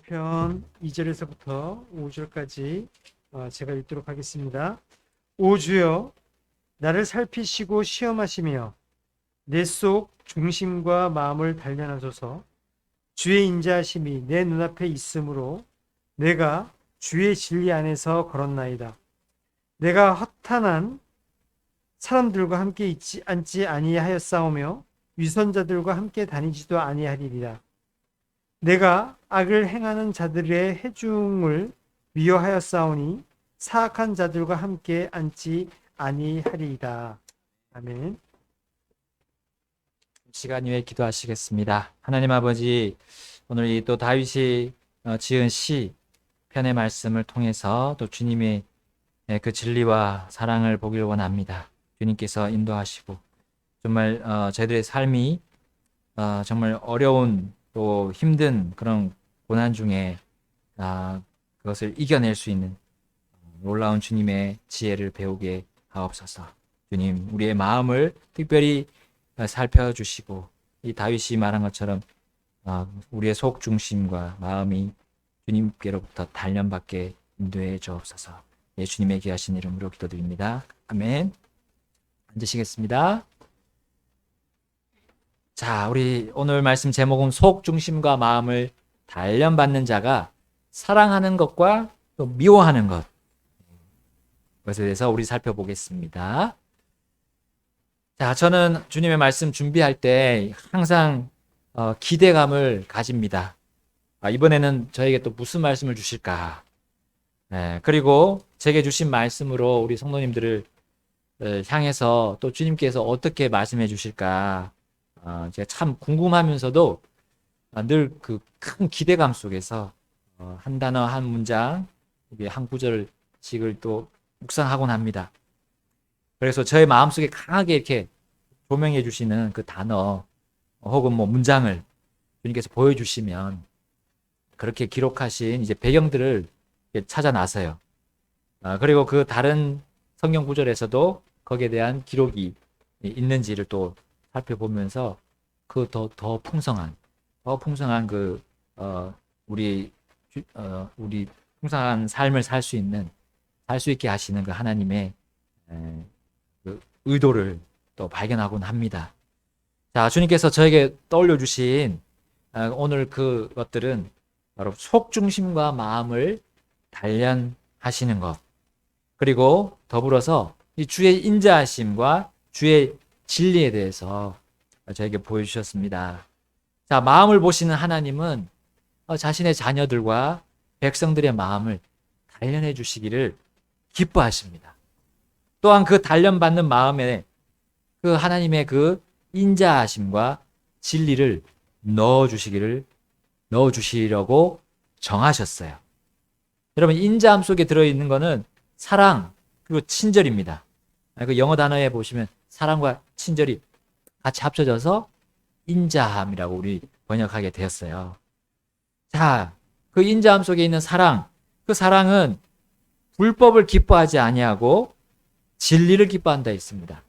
시편 2절에서부터 5절까지 제가 읽도록 하겠습니다. 오 주여, 나를 살피시고 시험하시며 내 속 중심과 마음을 단련하소서. 주의 인자하심이 내 눈앞에 있으므로 내가 주의 진리 안에서 걸었나이다. 내가 허탄한 사람들과 함께 앉지 아니하였사오며 위선자들과 함께 다니지도 아니하리리라. 내가 악을 행하는 자들의 해중을 미워하였사오니 사악한 자들과 함께 앉지 아니하리이다. 아멘. 시간 위에 기도하시겠습니다. 하나님 아버지, 오늘 이 또 다윗이 지은 시 편의 말씀을 통해서 또 주님의 그 진리와 사랑을 보기를 원합니다. 주님께서 인도하시고 정말 저희들의 삶이 정말 어려운 또 힘든 그런 고난 중에 그것을 이겨낼 수 있는 놀라운 주님의 지혜를 배우게 하옵소서. 주님, 우리의 마음을 특별히 살펴주시고 이 다윗이 말한 것처럼 우리의 속 중심과 마음이 주님께로부터 단련받게 인도해 주옵소서. 예수님의 귀하신 이름으로 기도드립니다. 아멘. 앉으시겠습니다. 자, 우리 오늘 말씀 제목은 속 중심과 마음을 단련받는 자가 사랑하는 것과 또 미워하는 것, 그것에 대해서 우리 살펴보겠습니다. 자, 저는 주님의 말씀 준비할 때 항상 기대감을 가집니다. 이번에는 저에게 또 무슨 말씀을 주실까? 그리고 제게 주신 말씀으로 우리 성도님들을 향해서 또 주님께서 어떻게 말씀해 주실까? 제가 참 궁금하면서도 늘 그 큰 기대감 속에서 한 단어 한 문장 한 구절씩을 또 묵상하곤 합니다. 그래서 저의 마음속에 강하게 이렇게 조명해 주시는 그 단어 혹은 뭐 문장을 주님께서 보여주시면 그렇게 기록하신 이제 배경들을 찾아 나서요. 그리고 그 다른 성경 구절에서도 거기에 대한 기록이 있는지를 또 살펴보면서 그 더 풍성한 그 우리 풍성한 삶을 살 수 있게 하시는 그 하나님의 그 의도를 또 발견하곤 합니다. 자, 주님께서 저에게 떠올려 주신 오늘 그것들은 바로 속 중심과 마음을 단련하시는 것, 그리고 더불어서 이 주의 인자하심과 주의 진리에 대해서 저에게 보여주셨습니다. 자, 마음을 보시는 하나님은 자신의 자녀들과 백성들의 마음을 단련해 주시기를 기뻐하십니다. 또한 그 단련받는 마음에 그 하나님의 그 인자하심과 진리를 넣어주시려고 정하셨어요. 여러분, 인자함 속에 들어있는 것은 사랑 그리고 친절입니다. 그 영어 단어에 보시면 사랑과 친절이 같이 합쳐져서 인자함이라고 우리 번역하게 되었어요. 자, 그 인자함 속에 있는 사랑, 그 사랑은 불법을 기뻐하지 아니하고 진리를 기뻐한다 했습니다.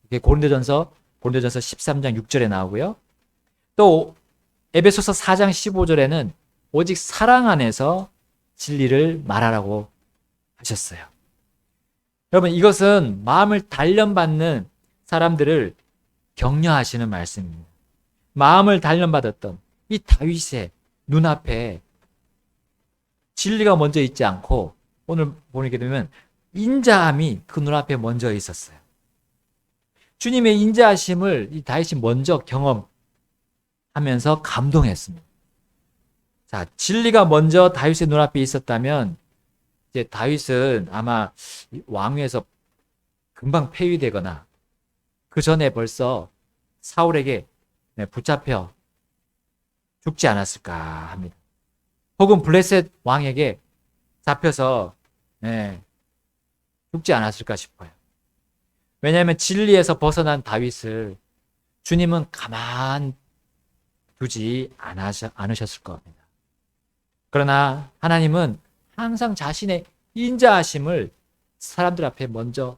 이게 고린도전서 13장 6절에 나오고요. 또 에베소서 4장 15절에는 오직 사랑 안에서 진리를 말하라고 하셨어요. 여러분, 이것은 마음을 단련받는 사람들을 격려하시는 말씀입니다. 마음을 단련받았던 이 다윗의 눈앞에 진리가 먼저 있지 않고 오늘 보게 되면 인자함이 그 눈앞에 먼저 있었어요. 주님의 인자하심을 이 다윗이 먼저 경험하면서 감동했습니다. 자, 진리가 먼저 다윗의 눈앞에 있었다면 이제 다윗은 아마 왕위에서 금방 폐위되거나 그 전에 벌써 사울에게 붙잡혀 죽지 않았을까 합니다. 혹은 블레셋 왕에게 잡혀서 죽지 않았을까 싶어요. 왜냐하면 진리에서 벗어난 다윗을 주님은 가만 두지 않으셨을 겁니다. 그러나 하나님은 항상 자신의 인자하심을 사람들 앞에 먼저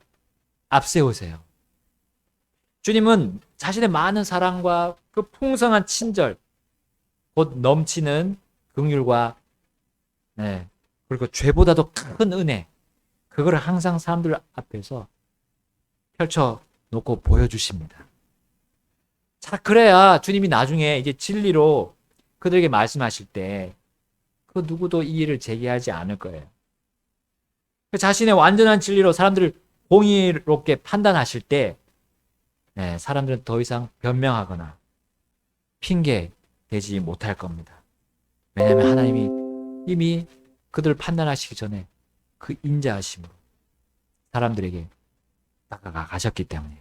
앞세우세요. 주님은 자신의 많은 사랑과 그 풍성한 친절, 곧 넘치는 긍휼과 네. 그리고 죄보다도 큰 은혜, 그거를 항상 사람들 앞에서 펼쳐 놓고 보여주십니다. 자, 그래야 주님이 나중에 이제 진리로 그들에게 말씀하실 때 그 누구도 이 일을 제기하지 않을 거예요. 자신의 완전한 진리로 사람들을 공의롭게 판단하실 때 사람들은 더 이상 변명하거나 핑계 대지 못할 겁니다. 왜냐하면 하나님이 이미 그들을 판단하시기 전에 그 인자하심으로 사람들에게 다가가셨기 때문이에요.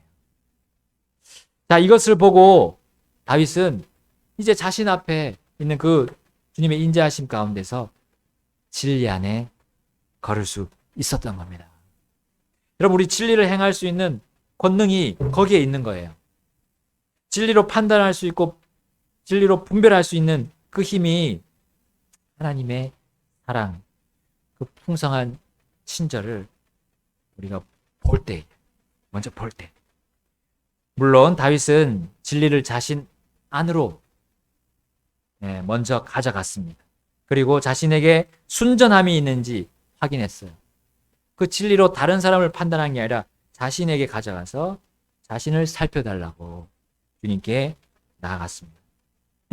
자, 이것을 보고 다윗은 이제 자신 앞에 있는 그 주님의 인자하심 가운데서 진리 안에 걸을 수 있었던 겁니다. 여러분, 우리 진리를 행할 수 있는 권능이 거기에 있는 거예요. 진리로 판단할 수 있고 진리로 분별할 수 있는 그 힘이 하나님의 사랑, 그 풍성한 친절을 우리가 볼 때, 먼저 볼 때. 물론 다윗은 진리를 자신 안으로 먼저 가져갔습니다. 그리고 자신에게 순전함이 있는지 확인했어요. 그 진리로 다른 사람을 판단한 게 아니라 자신에게 가져가서 자신을 살펴달라고 주님께 나아갔습니다.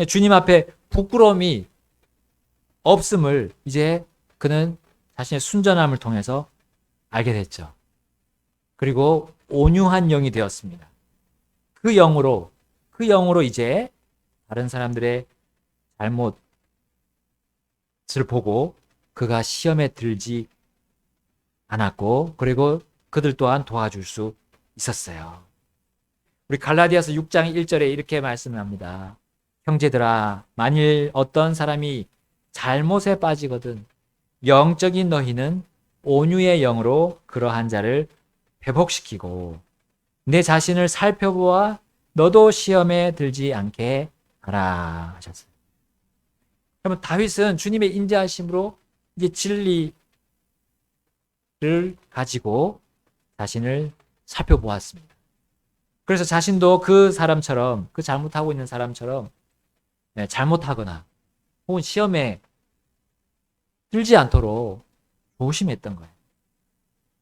주님 앞에 부끄러움이 없음을 이제 그는 자신의 순전함을 통해서 알게 됐죠. 그리고 온유한 영이 되었습니다. 그 영으로 이제 다른 사람들의 잘못을 보고 그가 시험에 들지 않았고, 그리고 그들 또한 도와줄 수 있었어요. 우리 갈라디아서 6장 1절에 이렇게 말씀합니다. 형제들아, 만일 어떤 사람이 잘못에 빠지거든 영적인 너희는 온유의 영으로 그러한 자를 회복시키고 내 자신을 살펴보아 너도 시험에 들지 않게 하라 하셨어요. 그러면 다윗은 주님의 인자하심으로 이제 진리를 가지고 자신을 살펴보았습니다. 그래서 자신도 그 사람처럼, 그 잘못하고 있는 사람처럼 잘못하거나 혹은 시험에 들지 않도록 조심했던 거예요.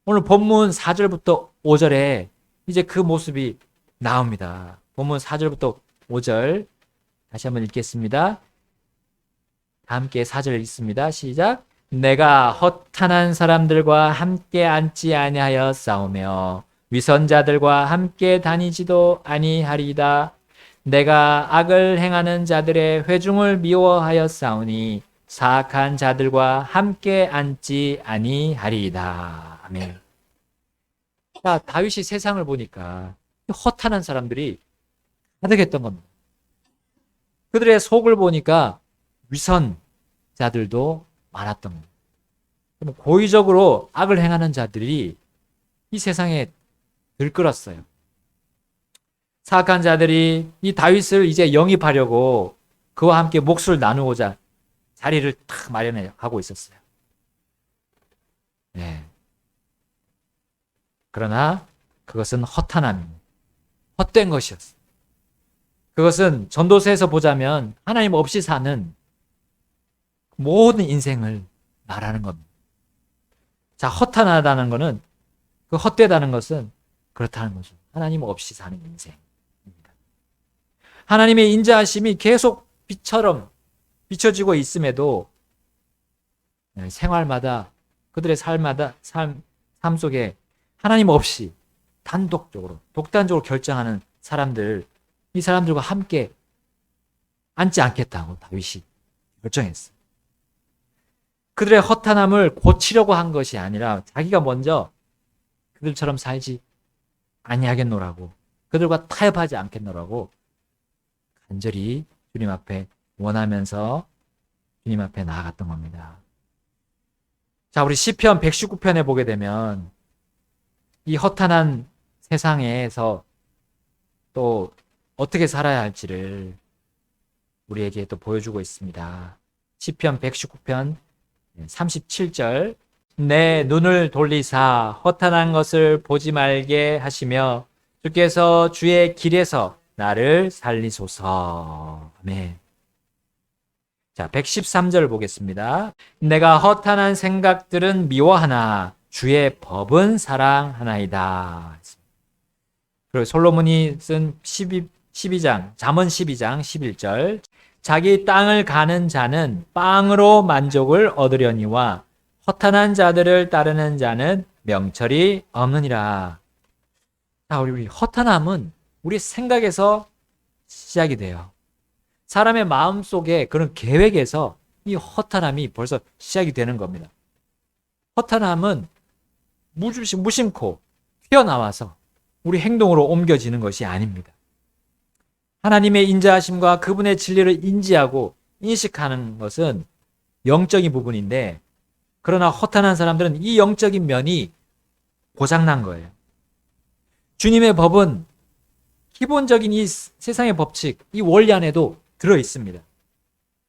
오늘 본문 4절부터 5절에 이제 그 모습이 나옵니다. 본문 4절부터 5절 다시 한번 읽겠습니다. 다 함께 4절 읽습니다. 시작. 내가 허탄한 사람들과 함께 앉지 아니하여 싸우며 위선자들과 함께 다니지도 아니하리이다. 내가 악을 행하는 자들의 회중을 미워하여 싸우니 사악한 자들과 함께 앉지 아니하리이다. 아멘. 자, 다윗이 세상을 보니까 허탄한 사람들이 가득했던 겁니다. 그들의 속을 보니까 위선자들도 많았던 겁니다. 고의적으로 악을 행하는 자들이 이 세상에 들끓었어요. 사악한 자들이 이 다윗을 이제 영입하려고 그와 함께 몫을 나누고자 자리를 탁 마련해 하고 있었어요. 네. 그러나 그것은 허탄함입니다. 헛된 것이었어요. 그것은 전도서에서 보자면 하나님 없이 사는 모든 인생을 말하는 겁니다. 자, 허탄하다는 것은, 그 헛되다는 것은 그렇다는 거죠. 하나님 없이 사는 인생입니다. 하나님의 인자하심이 계속 빛처럼 비춰지고 있음에도 생활마다 그들의 삶 속에 하나님 없이 단독적으로 독단적으로 결정하는 사람들, 이 사람들과 함께 앉지 않겠다고 다윗이 결정했어요. 그들의 허탄함을 고치려고 한 것이 아니라 자기가 먼저 그들처럼 살지 아니하겠노라고, 그들과 타협하지 않겠노라고 간절히 주님 앞에 원하면서 주님 앞에 나아갔던 겁니다. 자, 우리 시편 119편에 보게 되면 이 허탄한 세상에서 또 어떻게 살아야 할지를 우리에게 또 보여주고 있습니다. 시편 119편 37절. 내 눈을 돌리사 허탄한 것을 보지 말게 하시며 주께서 주의 길에서 나를 살리소서. 아멘. 자, 113절 보겠습니다. 내가 허탄한 생각들은 미워하나 주의 법은 사랑하나이다. 그리고 솔로몬이 쓴 12장, 잠언 12장 11절. 자기 땅을 가는 자는 빵으로 만족을 얻으려니와 허탄한 자들을 따르는 자는 명철이 없느니라. 자, 우리 허탄함은 우리 생각에서 시작이 돼요. 사람의 마음속에 그런 계획에서 이 허탄함이 벌써 시작이 되는 겁니다. 허탄함은 무심코 튀어나와서 우리 행동으로 옮겨지는 것이 아닙니다. 하나님의 인자하심과 그분의 진리를 인지하고 인식하는 것은 영적인 부분인데, 그러나 허탄한 사람들은 이 영적인 면이 고장난 거예요. 주님의 법은 기본적인 이 세상의 법칙, 이 원리 안에도 들어 있습니다.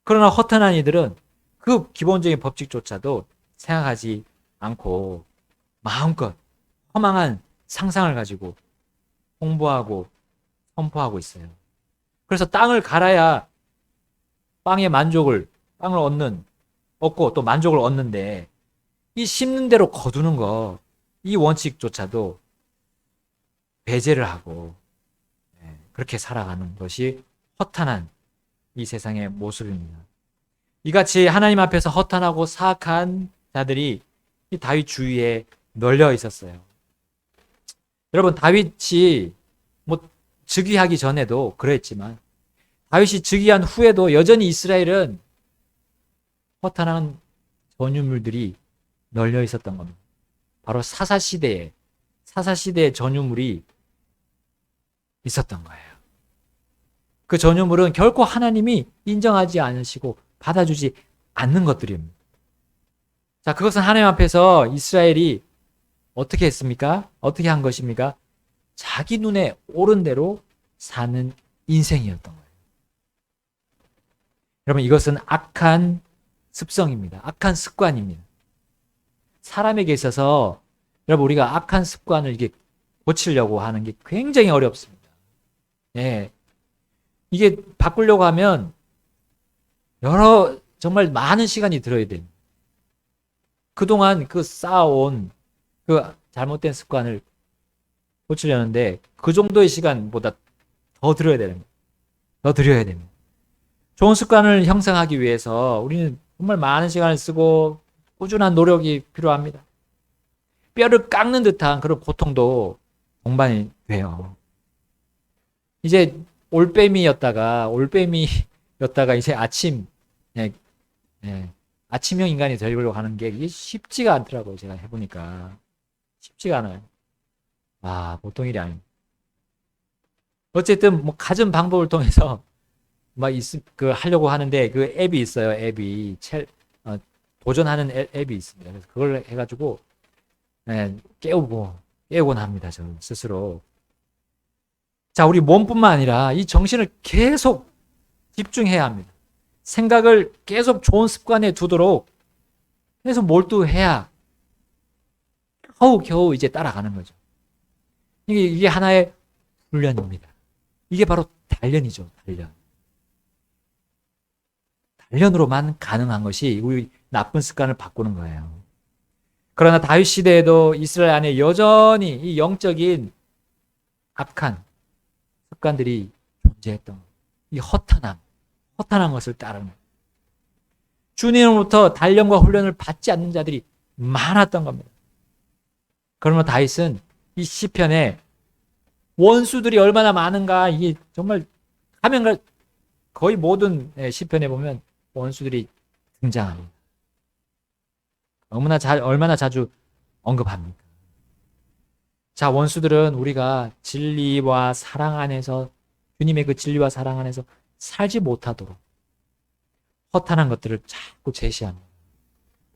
그러나 허탄한 이들은 그 기본적인 법칙조차도 생각하지 않고 마음껏 허망한 상상을 가지고 홍보하고 선포하고 있어요. 그래서 땅을 갈아야 빵의 만족을, 빵을 얻고 또 만족을 얻는데, 이 심는 대로 거두는 거, 이 원칙조차도 배제를 하고 그렇게 살아가는 것이 허탄한 이 세상의 모습입니다. 이같이 하나님 앞에서 허탄하고 사악한 자들이 이 다윗 주위에 널려 있었어요. 여러분, 다윗이 즉위하기 전에도 그랬지만 다윗이 즉위한 후에도 여전히 이스라엘은 허탄한 전유물들이 널려 있었던 겁니다. 바로 사사시대에 전유물이 있었던 거예요. 그 전유물은 결코 하나님이 인정하지 않으시고 받아주지 않는 것들입니다. 자, 그것은 하나님 앞에서 이스라엘이 어떻게 했습니까? 어떻게 한 것입니까? 자기 눈에 옳은 대로 사는 인생이었던 거예요. 여러분, 이것은 악한 습성입니다. 악한 습관입니다. 사람에게 있어서 여러분, 우리가 악한 습관을 이게 고치려고 하는 게 굉장히 어렵습니다. 예. 이게 바꾸려고 하면 정말 많은 시간이 들어야 됩니다. 그동안 쌓아온 잘못된 습관을 고치려는데 그 정도의 시간보다 더 드려야 됩니다. 좋은 습관을 형성하기 위해서 우리는 정말 많은 시간을 쓰고 꾸준한 노력이 필요합니다. 뼈를 깎는 듯한 그런 고통도 동반이 돼요. 이제 올빼미였다가 이제 아침형 인간이 되려고 하는 게 이게 쉽지가 않더라고요. 제가 해보니까 쉽지가 않아요. 보통 일이 아닙니다. 어쨌든 갖은 방법을 통해서 하려고 하는데 그 앱이 있어요. 도전하는 앱이 있습니다. 그래서 그걸 해가지고 깨우곤 합니다. 저는 스스로. 자, 우리 몸뿐만 아니라 이 정신을 계속 집중해야 합니다. 생각을 계속 좋은 습관에 두도록 계속 몰두해야 겨우 이제 따라가는 거죠. 이게 하나의 훈련입니다. 이게 바로 단련이죠. 단련으로만 가능한 것이 우리 나쁜 습관을 바꾸는 거예요. 그러나 다윗 시대에도 이스라엘 안에 여전히 이 영적인 악한 습관들이 존재했던 거예요. 이 허탄한 것을 따르는 거예요. 주님으로부터 단련과 훈련을 받지 않는 자들이 많았던 겁니다. 그러면 다윗은 이 시편에 원수들이 얼마나 많은가, 이게 정말 가면 거의 모든 시편에 보면 원수들이 등장합니다. 얼마나 자주 언급합니까? 자, 원수들은 우리가 진리와 사랑 안에서, 주님의 그 진리와 사랑 안에서 살지 못하도록 허탄한 것들을 자꾸 제시합니다.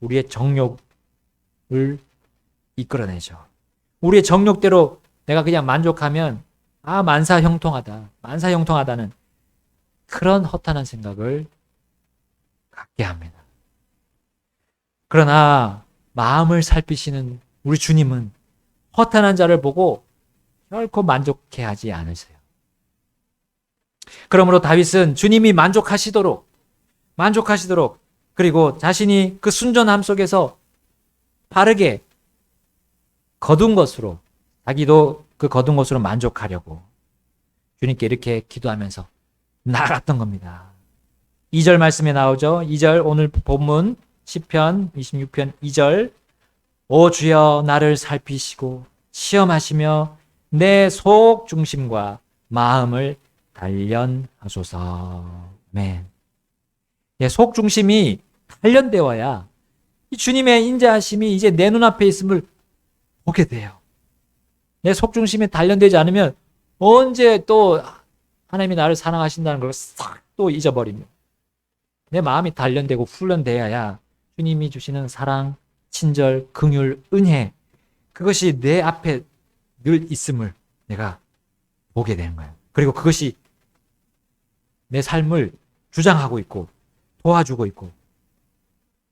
우리의 정욕을 이끌어내죠. 우리의 정욕대로 내가 그냥 만족하면 만사형통하다는 그런 허탄한 생각을 갖게 합니다. 그러나 마음을 살피시는 우리 주님은 허탄한 자를 보고 결코 만족해 하지 않으세요. 그러므로 다윗은 주님이 만족하시도록 만족하시도록, 그리고 자신이 그 순전함 속에서 바르게 거둔 것으로, 자기도 그 거둔 것으로 만족하려고 주님께 이렇게 기도하면서 나아갔던 겁니다. 2절 말씀에 나오죠. 2절 오늘 본문 시편 26편 2절. 오 주여 나를 살피시고 시험하시며 내 속 중심과 마음을 단련하소서. 아멘. 속 중심이 단련되어야 이 주님의 인자하심이 이제 내 눈앞에 있음을 보게 돼요. 내 속 중심이 단련되지 않으면 언제 또 하나님이 나를 사랑하신다는 걸 싹 또 잊어버립니다. 내 마음이 단련되고 훈련되어야 주님이 주시는 사랑, 친절, 긍휼, 은혜, 그것이 내 앞에 늘 있음을 내가 보게 되는 거예요. 그리고 그것이 내 삶을 주장하고 있고 도와주고 있고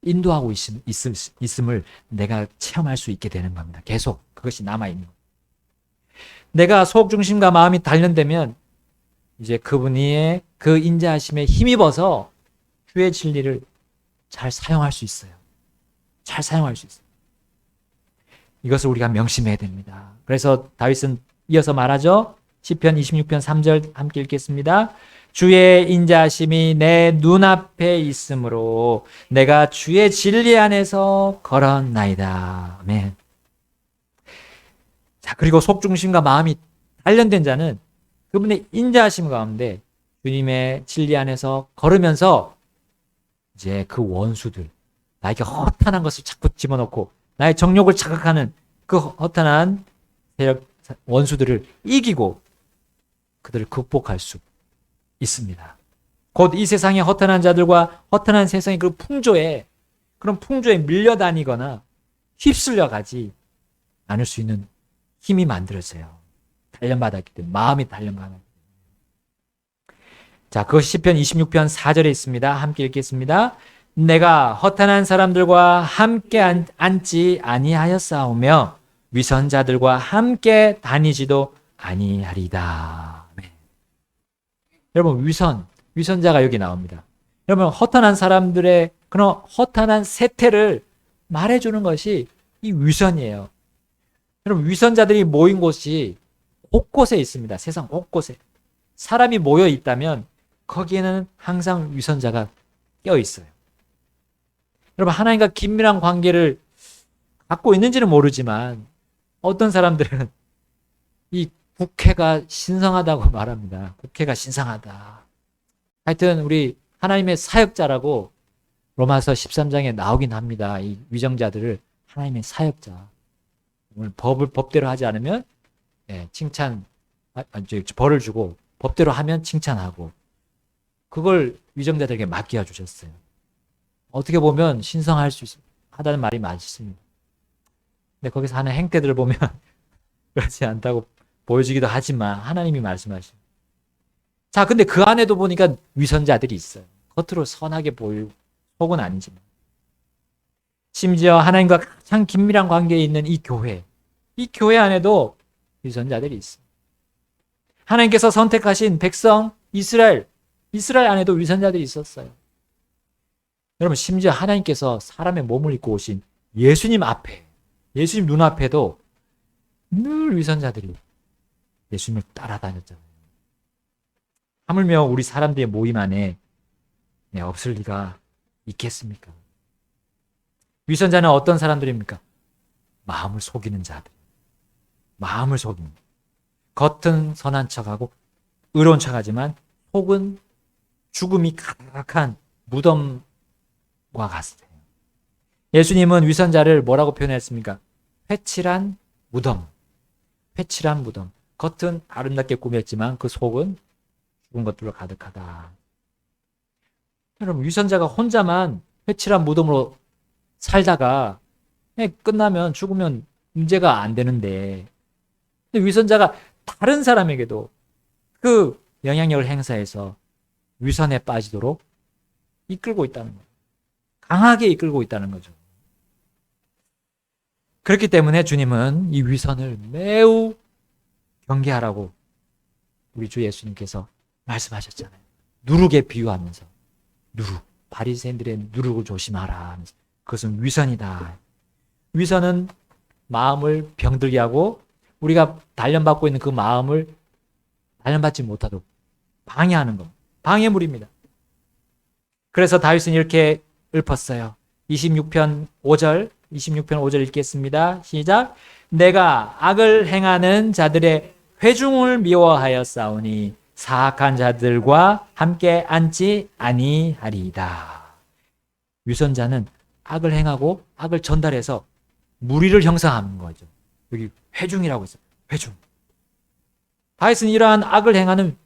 인도하고 있음을 내가 체험할 수 있게 되는 겁니다. 계속 그것이 남아있는 거예요. 내가 속 중심과 마음이 단련되면 이제 그분의 그 인자하심에 힘입어서 주의 진리를 잘 사용할 수 있어요. 잘 사용할 수 있어요. 이것을 우리가 명심해야 됩니다. 그래서 다윗은 이어서 말하죠. 시편 26편 3절 함께 읽겠습니다. 주의 인자하심이 내 눈앞에 있으므로 내가 주의 진리 안에서 걸었나이다. 아멘. 자, 그리고 속중심과 마음이 단련된 자는 그분의 인자하심 가운데 주님의 진리 안에서 걸으면서 이제 그 원수들, 나에게 허탄한 것을 자꾸 집어넣고 나의 정욕을 자극하는 그 허탄한 세력 원수들을 이기고 그들을 극복할 수 있습니다. 곧 이 세상의 허탄한 자들과 허탄한 세상의 그 그런 풍조에 밀려다니거나 휩쓸려 가지 않을 수 있는 힘이 만들어져요. 단련받았기 때문에, 마음이 단련받았기 때문에. 자, 그것이 시편 26편 4절에 있습니다. 함께 읽겠습니다. 내가 허탄한 사람들과 함께 앉지 아니하였사오며 위선자들과 함께 다니지도 아니하리다. 네. 여러분, 위선자가 여기 나옵니다. 여러분, 허탄한 사람들의 그런 허탄한 세태를 말해주는 것이 이 위선이에요. 여러분, 위선자들이 모인 곳이 곳곳에 있습니다. 세상 곳곳에. 사람이 모여 있다면 거기에는 항상 위선자가 껴 있어요. 여러분, 하나님과 긴밀한 관계를 갖고 있는지는 모르지만 어떤 사람들은 이 국회가 신성하다고 말합니다. 국회가 신성하다. 하여튼 우리 하나님의 사역자라고 로마서 13장에 나오긴 합니다. 이 위정자들을 하나님의 사역자. 오늘 법대로 하지 않으면 벌을 주고 법대로 하면 칭찬하고 그걸 위정자들에게 맡겨 주셨어요. 어떻게 보면 신성할 수 하다는 말이 맞습니다. 근데 거기서 하는 행태들을 보면 그렇지 않다고 보여지기도 하지만 하나님이 말씀하시죠. 자, 근데 그 안에도 보니까 위선자들이 있어요. 겉으로 선하게 보이고 속은 아니지만. 심지어 하나님과 가장 긴밀한 관계에 있는 이 교회 안에도 위선자들이 있어요. 하나님께서 선택하신 백성 이스라엘 안에도 위선자들이 있었어요. 여러분, 심지어 하나님께서 사람의 몸을 입고 오신 예수님 눈앞에도 늘 위선자들이 예수님을 따라다녔잖아요. 하물며 우리 사람들의 모임 안에 없을 리가 있겠습니까? 위선자는 어떤 사람들입니까? 마음을 속이는 자들. 마음을 속이는. 겉은 선한 척하고 의로운 척하지만 속은 죽음이 가득한 무덤과 같아요. 예수님은 위선자를 뭐라고 표현했습니까? 회칠한 무덤. 회칠한 무덤. 겉은 아름답게 꾸몄지만 그 속은 죽은 것들로 가득하다. 여러분, 위선자가 혼자만 회칠한 무덤으로 살다가 끝나면 죽으면 문제가 안 되는데, 근데 위선자가 다른 사람에게도 그 영향력을 행사해서 위선에 빠지도록 이끌고 있다는 거예요. 강하게 이끌고 있다는 거죠. 그렇기 때문에 주님은 이 위선을 매우 경계하라고 우리 주 예수님께서 말씀하셨잖아요. 누룩에 비유하면서. 누룩. 바리새인들의 누룩을 조심하라. 그것은 위선이다. 위선은 마음을 병들게 하고 우리가 단련받고 있는 그 마음을 단련받지 못하도록 방해하는 것. 방해물입니다. 그래서 다윗은 이렇게 읊었어요. 26편 5절 읽겠습니다. 시작. 내가 악을 행하는 자들의 회중을 미워하여 싸우니 사악한 자들과 함께 앉지 아니하리이다. 위선자는 악을 행하고 악을 전달해서 무리를 형성하는 거죠. 여기 회중이라고 있어요. 회중. 다윗은 이러한 악을 행하는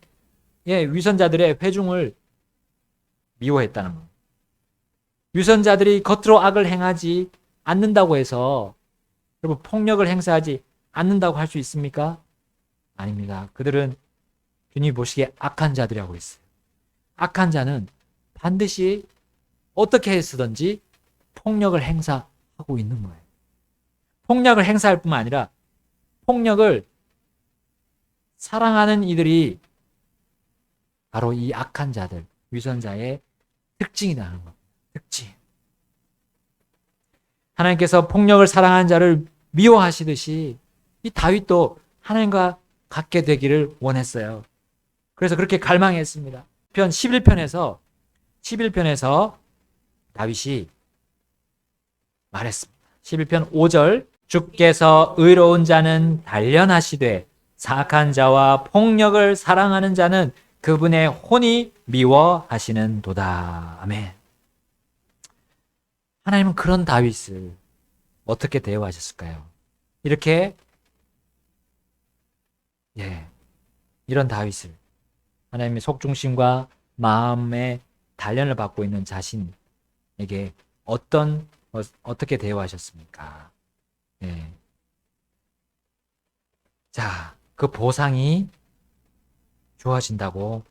위선자들의 회중을 미워했다는 겁니다. 위선자들이 겉으로 악을 행하지 않는다고 해서 여러분 폭력을 행사하지 않는다고 할 수 있습니까? 아닙니다. 그들은 주님이 보시기에 악한 자들이라고 했어요. 악한 자는 반드시 어떻게 해서든지 폭력을 행사하고 있는 거예요. 폭력을 행사할 뿐만 아니라 폭력을 사랑하는 이들이 바로 이 악한 자들, 위선자의 특징이라는 겁니다. 특징. 하나님께서 폭력을 사랑하는 자를 미워하시듯이 이 다윗도 하나님과 같게 되기를 원했어요. 그래서 그렇게 갈망했습니다. 11편에서 다윗이 말했습니다. 11편 5절 주께서 의로운 자는 단련하시되 사악한 자와 폭력을 사랑하는 자는 그분의 혼이 미워하시는 도다. 아멘. 하나님은 그런 다윗을 어떻게 대우하셨을까요? 이렇게 이런 다윗을 하나님의 속중심과 마음의 단련을 받고 있는 자신에게 어떻게 대우하셨습니까? 자, 그 보상이 주어진다고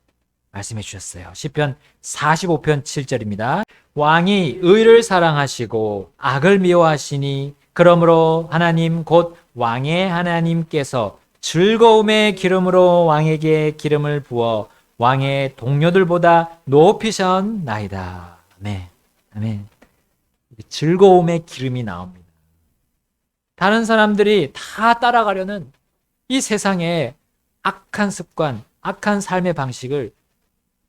말씀해 주셨어요. 시편 45편 7절입니다. 왕이 의를 사랑하시고 악을 미워하시니 그러므로 하나님 곧 왕의 하나님께서 즐거움의 기름으로 왕에게 기름을 부어 왕의 동료들보다 높이셨나이다. 아멘. 아멘. 즐거움의 기름이 나옵니다. 다른 사람들이 다 따라가려는 이 세상의 악한 습관, 악한 삶의 방식을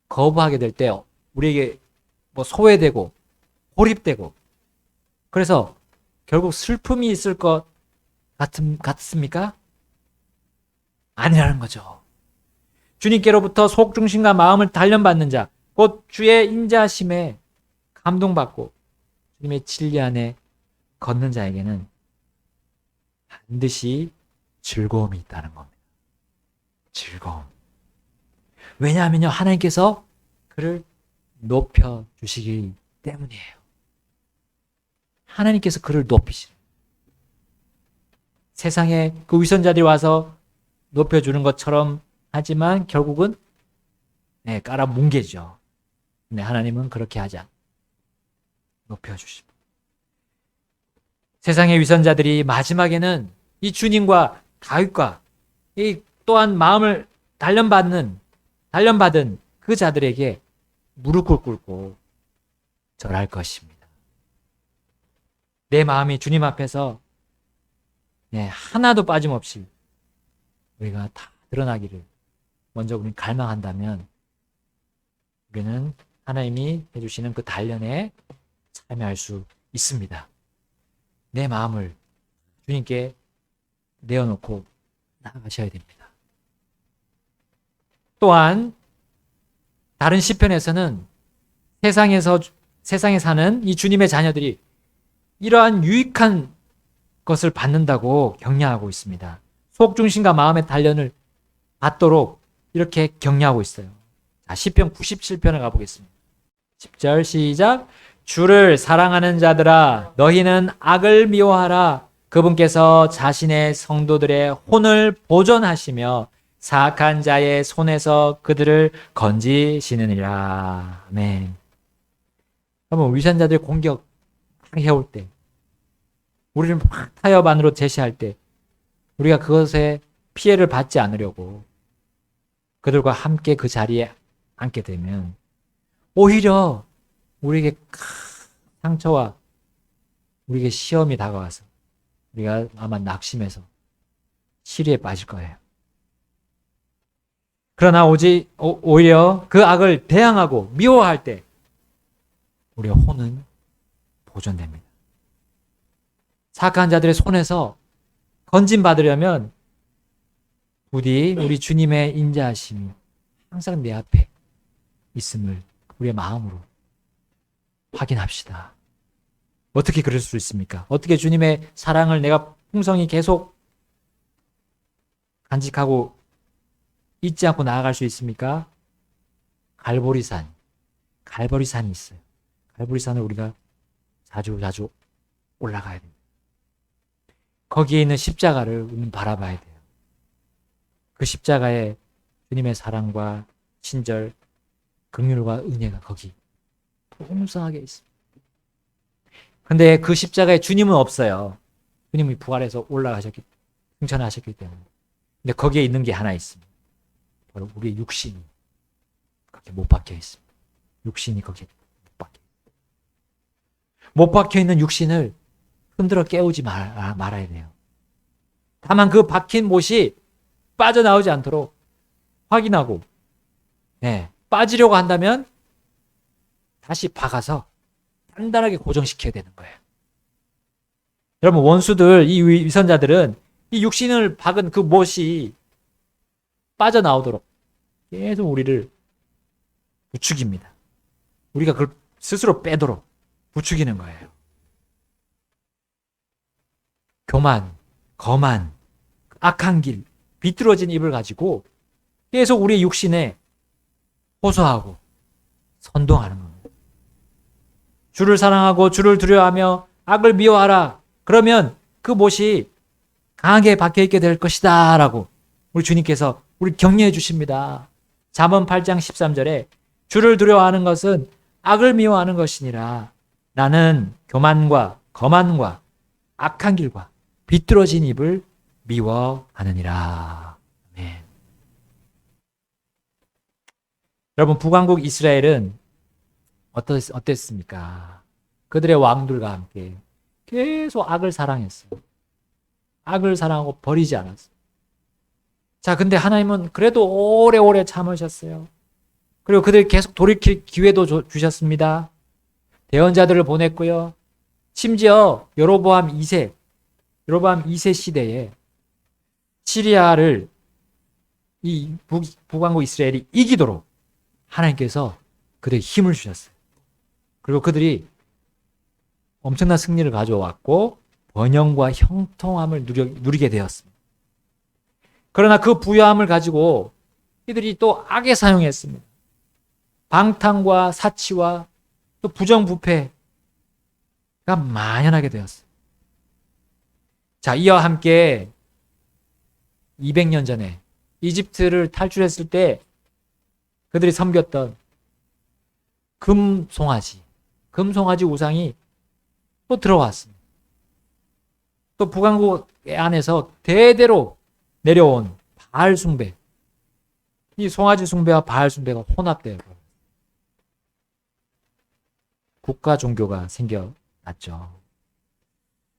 거부하게 될 때 우리에게 소외되고 고립되고 그래서 결국 슬픔이 있을 것 같습니까? 아니라는 거죠. 주님께로부터 속중심과 마음을 단련받는 자, 곧 주의 인자심에 감동받고 주님의 진리 안에 걷는 자에게는 반드시 즐거움이 있다는 겁니다. 즐거움. 왜냐하면요, 하나님께서 그를 높여주시기 때문이에요. 하나님께서 그를 높이시는. 세상에 그 위선자들이 와서 높여주는 것처럼 하지만 결국은 깔아뭉개죠. 근데 하나님은 그렇게 하지 않아요. 높여주시고. 세상의 위선자들이 마지막에는 이 주님과 다윗과 이 또한 마음을 단련받은 그 자들에게 무릎을 꿇고 절할 것입니다. 내 마음이 주님 앞에서 하나도 빠짐없이 우리가 다 드러나기를 먼저 우리는 갈망한다면 우리는 하나님이 해주시는 그 단련에 참여할 수 있습니다. 내 마음을 주님께 내어놓고 나아가셔야 됩니다. 또한 다른 시편에서는 세상에 사는 이 주님의 자녀들이 이러한 유익한 것을 받는다고 격려하고 있습니다. 속중심과 마음의 단련을 받도록 이렇게 격려하고 있어요. 자, 시편 97편을 가보겠습니다. 10절 시작. 주를 사랑하는 자들아 너희는 악을 미워하라. 그분께서 자신의 성도들의 혼을 보존하시며 사악한 자의 손에서 그들을 건지시느니라. 아멘. 여러분, 위선자들 공격해올 때 우리를 막 타협 안으로 제시할 때 우리가 그것에 피해를 받지 않으려고 그들과 함께 그 자리에 앉게 되면 오히려 우리에게 큰 상처와 우리에게 시험이 다가와서 우리가 아마 낙심해서 시리에 빠질 거예요. 그러나 오히려 그 악을 대항하고 미워할 때 우리의 혼은 보존됩니다. 사악한 자들의 손에서 건진받으려면 부디 우리 주님의 인자하심이 항상 내 앞에 있음을 우리의 마음으로 확인합시다. 어떻게 그럴 수 있습니까? 어떻게 주님의 사랑을 내가 풍성히 계속 간직하고 잊지 않고 나아갈 수 있습니까? 갈보리산이 있어요. 갈보리산을 우리가 자주 올라가야 됩니다. 거기에 있는 십자가를 우리는 바라봐야 돼요. 그 십자가에 주님의 사랑과 친절, 긍휼과 은혜가 거기 풍성하게 있습니다. 근데 그 십자가에 주님은 없어요. 주님이 부활해서 승천하셨기 때문에. 근데 거기에 있는 게 하나 있습니다. 바로 우리의 육신이 거기에 못 박혀 있습니다. 육신이 거기에 못 박혀 있는 육신을 흔들어 깨우지 말아야 돼요. 다만 그 박힌 못이 빠져나오지 않도록 확인하고, 빠지려고 한다면 다시 박아서 단단하게 고정시켜야 되는 거예요. 여러분, 원수들, 이 위선자들은 이 육신을 박은 그 못이 빠져나오도록 계속 우리를 부추깁니다. 우리가 그걸 스스로 빼도록 부추기는 거예요. 교만, 거만, 악한 길, 비뚤어진 입을 가지고 계속 우리의 육신에 호소하고 선동하는 겁니다. 주를 사랑하고 주를 두려워하며 악을 미워하라. 그러면 그 못이 강하게 박혀있게 될 것이다 라고 우리 주님께서 우리 격려해 주십니다. 잠언 8장 13절에 주를 두려워하는 것은 악을 미워하는 것이니라. 나는 교만과 거만과 악한 길과 비뚤어진 입을 미워하느니라. 아멘. 여러분, 북왕국 이스라엘은 어땠습니까? 그들의 왕들과 함께 계속 악을 사랑했어요. 악을 사랑하고 버리지 않았어요. 자, 근데 하나님은 그래도 오래오래 참으셨어요. 그리고 그들 계속 돌이킬 기회도 주셨습니다. 대언자들을 보냈고요. 심지어 여로보암 2세 시대에 시리아를 이 북왕국 이스라엘이 이기도록 하나님께서 그들에게 힘을 주셨어요. 그리고 그들이 엄청난 승리를 가져왔고 번영과 형통함을 누리게 되었습니다. 그러나 그 부유함을 가지고 이들이 또 악에 사용했습니다. 방탕과 사치와 또 부정부패가 만연하게 되었어요. 자, 이와 함께 200년 전에 이집트를 탈출했을 때 그들이 섬겼던 금송아지 우상이 또 들어왔습니다. 또 북왕국 안에서 대대로 내려온 바알 숭배, 이 송아지 숭배와 바알 숭배가 혼합되어 국가 종교가 생겨났죠.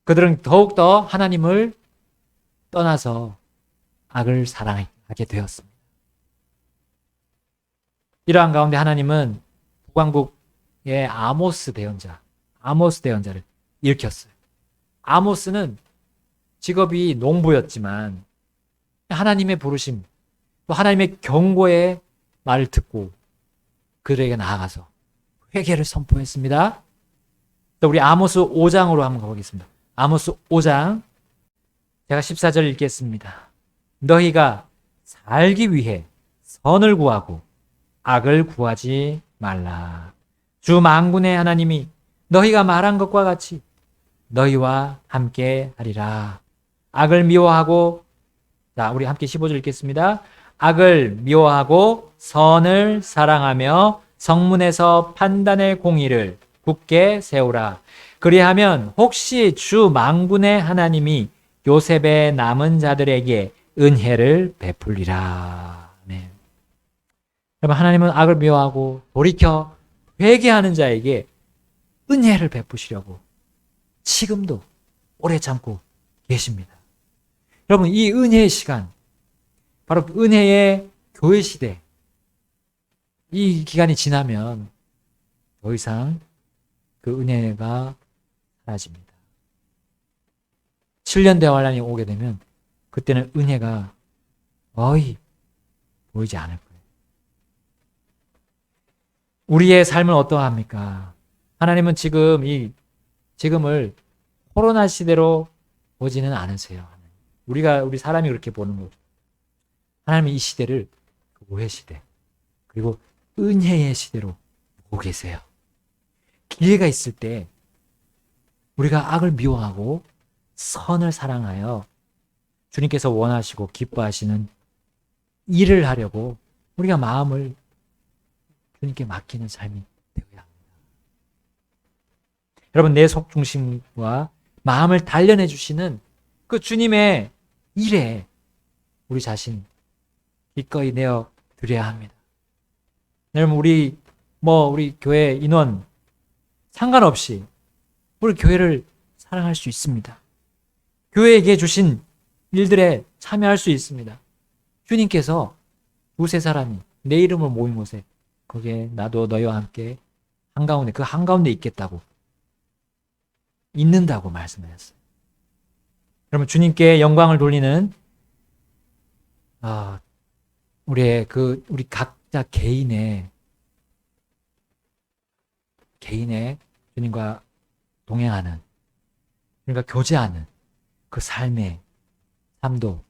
그들은 더욱더 하나님을 떠나서 악을 사랑하게 되었습니다. 이러한 가운데 하나님은 북왕국의 아모스 대언자를 일으켰어요. 아모스는 직업이 농부였지만 하나님의 부르심, 또 하나님의 경고의 말을 듣고 그들에게 나아가서 회개를 선포했습니다. 또 우리 아모스 5장으로 한번 가보겠습니다. 아모스 5장, 제가 14절 읽겠습니다. 너희가 살기 위해 선을 구하고 악을 구하지 말라. 주 만군의 하나님이 너희가 말한 것과 같이 너희와 함께 하리라. 악을 미워하고, 자, 우리 함께 15절 읽겠습니다. 악을 미워하고 선을 사랑하며 성문에서 판단의 공의를 굳게 세우라. 그리하면 혹시 주 만군의 하나님이 요셉의 남은 자들에게 은혜를 베풀리라. 네. 여러분, 하나님은 악을 미워하고 돌이켜 회개하는 자에게 은혜를 베푸시려고 지금도 오래 참고 계십니다. 여러분, 이 은혜의 시간, 바로 은혜의 교회 시대, 이 기간이 지나면 더 이상 그 은혜가 사라집니다. 7년 대환란이 오게 되면 그때는 은혜가 거의 보이지 않을 거예요. 우리의 삶은 어떠합니까? 하나님은 지금을 코로나 시대로 보지는 않으세요. 우리 사람이 그렇게 보는 거죠. 하나님은 이 시대를 오해 시대, 그리고 은혜의 시대로 보고 계세요. 기회가 있을 때 우리가 악을 미워하고 선을 사랑하여 주님께서 원하시고 기뻐하시는 일을 하려고 우리가 마음을 주님께 맡기는 삶이 되어야 합니다. 여러분, 내 속중심과 마음을 단련해 주시는 그 주님의 일에 우리 자신 기꺼이 내어 드려야 합니다. 여러분, 우리 교회 인원 상관없이 우리 교회를 사랑할 수 있습니다. 교회에게 주신 일들에 참여할 수 있습니다. 주님께서 두세 사람이 내 이름을 모인 곳에 거기에 나도 너희와 함께 그 한가운데 있는다고 말씀하셨어요. 여러분, 주님께 영광을 돌리는 우리 각자 개인의 주님과 동행하는, 그러니까 교제하는 그 삶도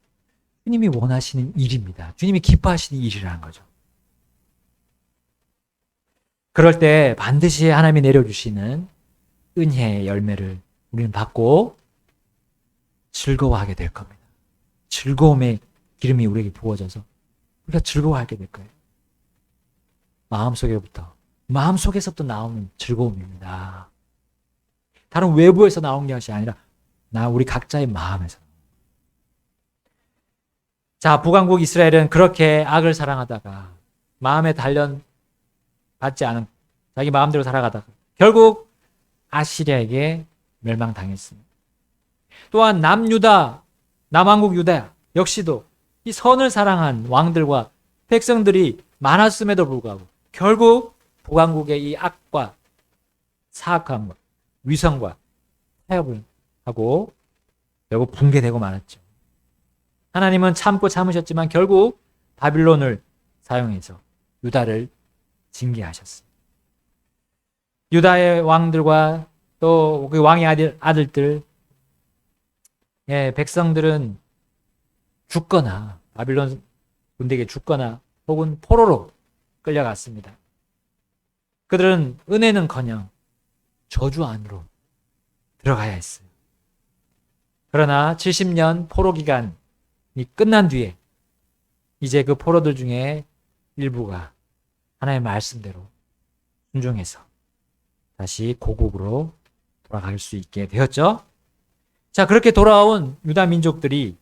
주님이 원하시는 일입니다. 주님이 기뻐하시는 일이라는 거죠. 그럴 때 반드시 하나님이 내려주시는 은혜의 열매를 우리는 받고 즐거워하게 될 겁니다. 즐거움의 기름이 우리에게 부어져서 우리가 즐거워하게 될 거예요. 마음속에서부터 나오는 즐거움입니다. 다른 외부에서 나오는 것이 아니라 우리 각자의 마음에서. 자, 북왕국 이스라엘은 그렇게 악을 사랑하다가 마음에 단련 받지 않은 자기 마음대로 살아가다가 결국 아시리아에게 멸망당했습니다. 또한 남왕국 유다 역시도 이 선을 사랑한 왕들과 백성들이 많았음에도 불구하고 결국 북왕국의 이 악과 사악함과 위선과 타협을 하고 결국 붕괴되고 말았죠. 하나님은 참으셨지만 결국 바빌론을 사용해서 유다를 징계하셨습니다. 유다의 왕들과 또 그 왕의 아들들, 백성들은 죽거나 바빌론 군대에게 죽거나 혹은 포로로 끌려갔습니다. 그들은 은혜는커녕 저주 안으로 들어가야 했어요. 그러나 70년 포로 기간이 끝난 뒤에 이제 그 포로들 중에 일부가 하나님의 말씀대로 순종해서 다시 고국으로 돌아갈 수 있게 되었죠. 자, 그렇게 돌아온 유다 민족들이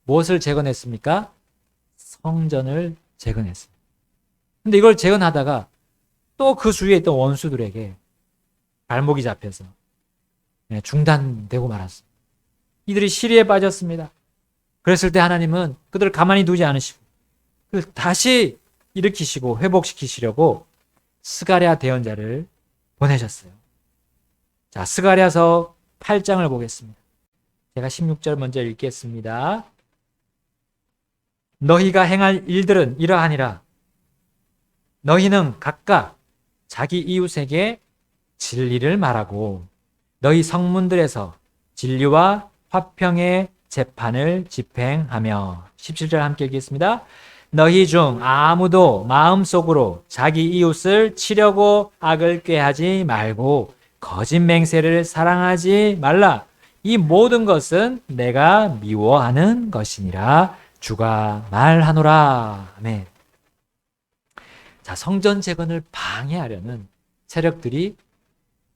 무엇을 재건했습니까? 성전을 재건했습니다. 근데 이걸 재건하다가 또 그 주위에 있던 원수들에게 발목이 잡혀서 중단되고 말았습니다. 이들이 시리에 빠졌습니다. 그랬을 때 하나님은 그들을 가만히 두지 않으시고 다시 일으키시고 회복시키시려고 스가랴 대언자를 보내셨어요. 자, 스가랴서 8장을 보겠습니다. 제가 16절 먼저 읽겠습니다. 너희가 행할 일들은 이러하니라. 너희는 각각 자기 이웃에게 진리를 말하고 너희 성문들에서 진리와 화평의 재판을 집행하며. 17절 함께 읽겠습니다. 너희 중 아무도 마음속으로 자기 이웃을 치려고 악을 꾀하지 말고 거짓 맹세를 사랑하지 말라. 이 모든 것은 내가 미워하는 것이니라 주가 말하노라. 아멘. 자, 성전 재건을 방해하려는 세력들이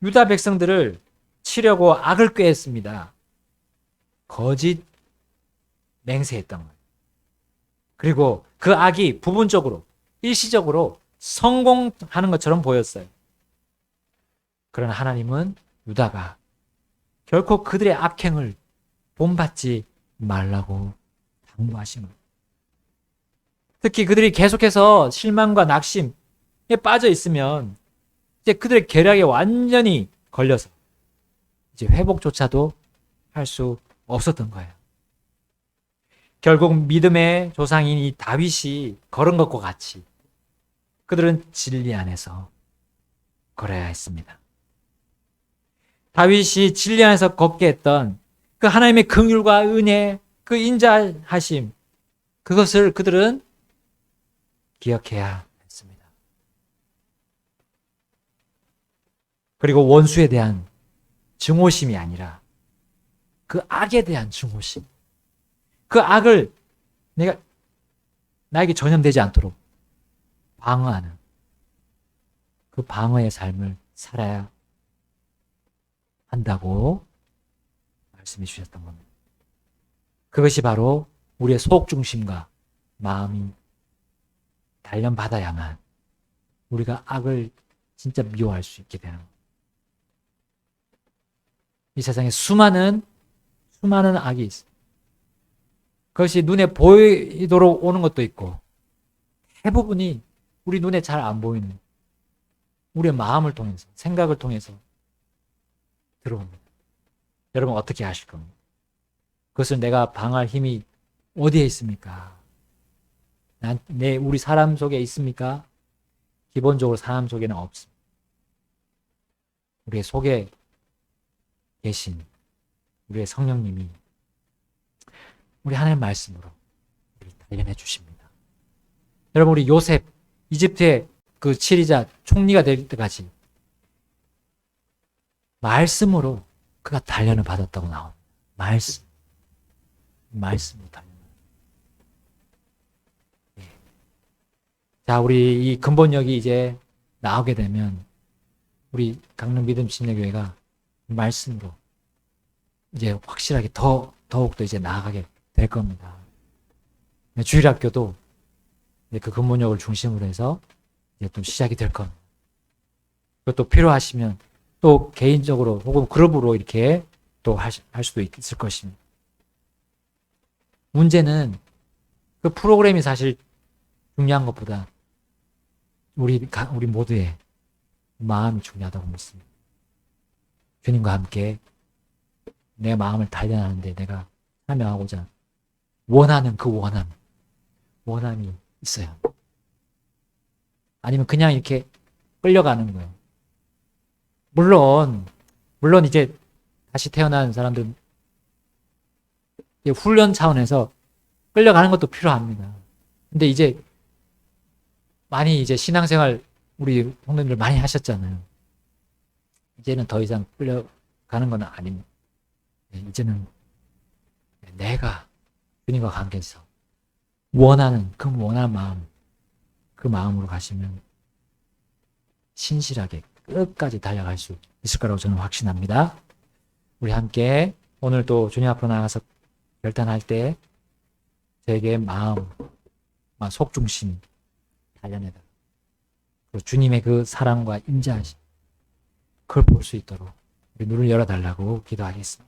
유다 백성들을 치려고 악을 꾀했습니다. 거짓 맹세했던 거예요. 그리고 그 악이 부분적으로 일시적으로 성공하는 것처럼 보였어요. 그러나 하나님은 유다가 결코 그들의 악행을 본받지 말라고 당부하신 겁니다. 특히 그들이 계속해서 실망과 낙심에 빠져 있으면 이제 그들의 계략에 완전히 걸려서 이제 회복조차도 할 수 없었던 거예요. 결국 믿음의 조상인 이 다윗이 걸은 것과 같이 그들은 진리 안에서 걸어야 했습니다. 다윗이 진리 안에서 걷게 했던 그 하나님의 긍휼과 은혜, 그 인자하심, 그것을 그들은 기억해야 했습니다. 그리고 원수에 대한 증오심이 아니라 그 악에 대한 증오심, 그 악을 나에게 전염되지 않도록 방어하는 그 방어의 삶을 살아야 한다고 말씀해 주셨던 겁니다. 그것이 바로 우리의 속 중심과 마음이 단련받아야만 우리가 악을 진짜 미워할 수 있게 되는 겁니다. 이 세상에 수많은 악이 있어요. 그것이 눈에 보이도록 오는 것도 있고 대부분이 우리 눈에 잘 안 보이는 우리의 마음을 통해서, 생각을 통해서 들어옵니다. 여러분 어떻게 하실 겁니까? 그것을 내가 방어할 힘이 어디에 있습니까? 우리 사람 속에 있습니까? 기본적으로 사람 속에는 없습니다. 우리의 속에 계신 우리의 성령님이 우리 하나님 말씀으로 우리를 단련해 주십니다. 여러분 우리 요셉 이집트의 그 치리자 총리가 될 때까지 말씀으로 그가 단련을 받았다고 나옵니다. 말씀으로 단련. 자, 우리 이 근본역이 이제 나오게 되면 우리 강릉 믿음 침례교회가 말씀으로 이제 확실하게 더욱더 이제 나아가게 될 겁니다. 주일학교도 이제 그 근본역을 중심으로 해서 이제 또 시작이 될 겁니다. 그것도 필요하시면 또 개인적으로 혹은 그룹으로 이렇게 또 할 수도 있을 것입니다. 문제는 그 프로그램이 사실 중요한 것보다 우리 모두의 마음이 중요하다고 믿습니다. 주님과 함께 내 마음을 단련하는데 내가 참여하고자 원하는 그 원함이 있어요. 아니면 그냥 이렇게 끌려가는 거예요. 물론 이제 다시 태어난 사람들은 훈련 차원에서 끌려가는 것도 필요합니다. 근데 이제 많이 이제 신앙생활 우리 형님들 많이 하셨잖아요. 이제는 더 이상 끌려가는 건 아닙니다. 이제는 내가 주님과 관계에서 원하는 마음, 그 마음으로 가시면 신실하게 끝까지 달려갈 수 있을 거라고 저는 확신합니다. 우리 함께 오늘 또 주님 앞으로 나가서 결단할 때 저에게 마음, 속중심 단련해달라. 주님의 그 사랑과 인자하심 그걸 볼 수 있도록 우리 눈을 열어달라고 기도하겠습니다.